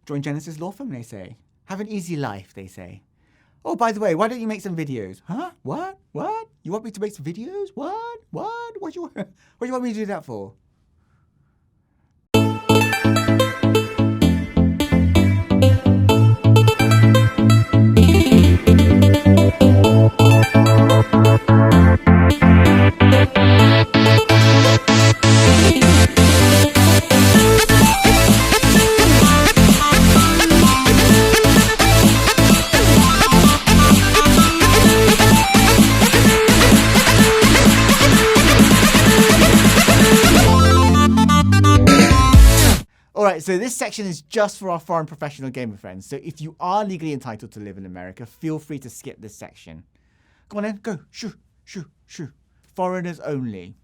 Join Genesis Law Firm, they say. Have an easy life, they say. Oh, by the way, why don't you make some videos? Huh? What? What? You want me to make some videos? What? What? What do you want me to do that for? Alright, so this section is just for our foreign professional gamer friends. So if you are legally entitled to live in America, feel free to skip this section. Come on then, go. Shoo, shoo, shoo. Foreigners only.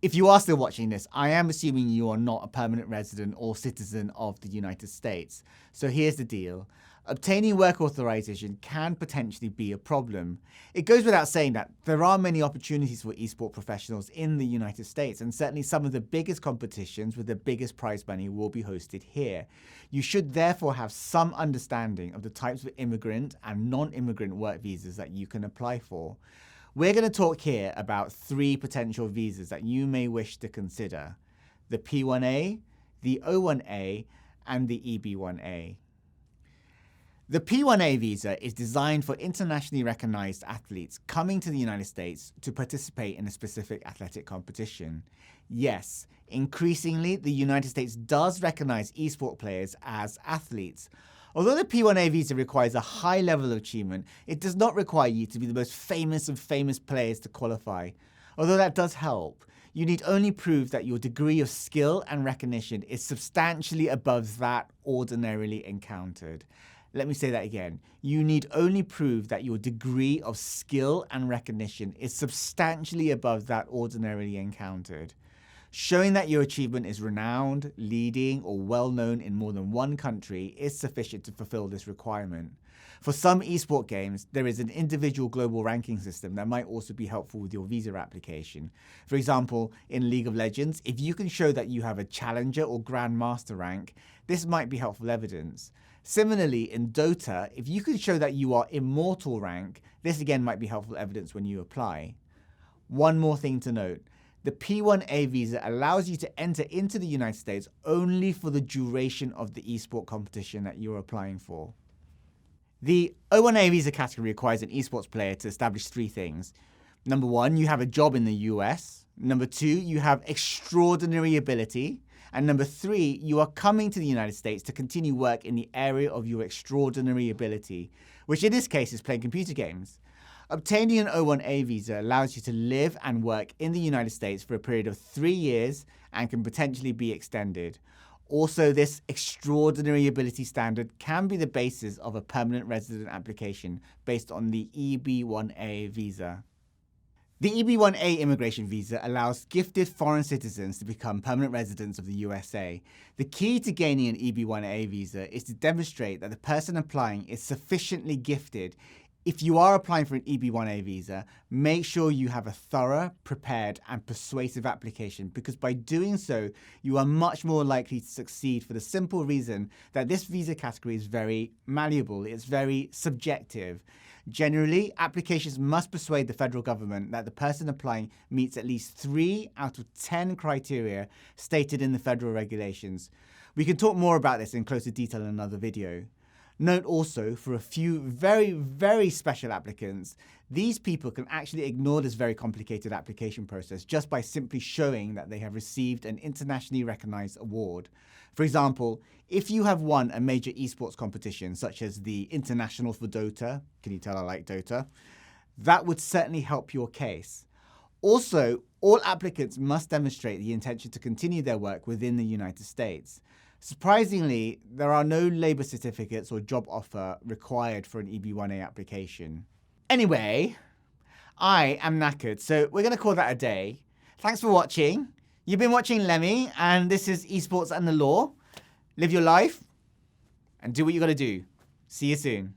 If you are still watching this, I am assuming you are not a permanent resident or citizen of the United States. So here's the deal. Obtaining work authorization can potentially be a problem. It goes without saying that there are many opportunities for esports professionals in the United States, and certainly some of the biggest competitions with the biggest prize money will be hosted here. You should therefore have some understanding of the types of immigrant and non-immigrant work visas that you can apply for. We're going to talk here about 3 potential visas that you may wish to consider: the P1A, the O1A, and the EB1A. The P1A visa is designed for internationally recognized athletes coming to the United States to participate in a specific athletic competition. Yes, increasingly, the United States does recognize esports players as athletes. Although the P1A visa requires a high level of achievement, it does not require you to be the most famous of famous players to qualify. Although that does help, you need only prove that your degree of skill and recognition is substantially above that ordinarily encountered. Let me say that again. You need only prove that your degree of skill and recognition is substantially above that ordinarily encountered. Showing that your achievement is renowned, leading, or well-known in more than one country is sufficient to fulfill this requirement. For some esports games, there is an individual global ranking system that might also be helpful with your visa application. For example, in League of Legends, if you can show that you have a Challenger or Grandmaster rank, this might be helpful evidence. Similarly, in Dota, if you can show that you are Immortal rank, this again might be helpful evidence when you apply. One more thing to note. The P1A visa allows you to enter into the United States only for the duration of the esports competition that you're applying for. The O1A visa category requires an esports player to establish 3 things. Number 1, you have a job in the US. Number 2, you have extraordinary ability. And number 3, you are coming to the United States to continue work in the area of your extraordinary ability, which in this case is playing computer games. Obtaining an O1A visa allows you to live and work in the United States for a period of 3 years and can potentially be extended. Also, this extraordinary ability standard can be the basis of a permanent resident application based on the EB1A visa. The EB1A immigration visa allows gifted foreign citizens to become permanent residents of the USA. The key to gaining an EB1A visa is to demonstrate that the person applying is sufficiently gifted. If you are applying for an EB1A visa, make sure you have a thorough, prepared, and persuasive application, because by doing so, you are much more likely to succeed for the simple reason that this visa category is very malleable, it's very subjective. Generally, applications must persuade the federal government that the person applying meets at least 3 out of 10 criteria stated in the federal regulations. We can talk more about this in closer detail in another video. Note also, for a few very, very special applicants, these people can actually ignore this very complicated application process just by simply showing that they have received an internationally recognized award. For example, if you have won a major esports competition, such as the International for Dota, can you tell I like Dota? That would certainly help your case. Also, all applicants must demonstrate the intention to continue their work within the United States. Surprisingly, there are no labor certificates or job offer required for an EB1A application. Anyway, I am knackered, so we're going to call that a day. Thanks for watching. You've been watching Lemmy, and this is Esports and the Law. Live your life and do what you got to do. See you soon.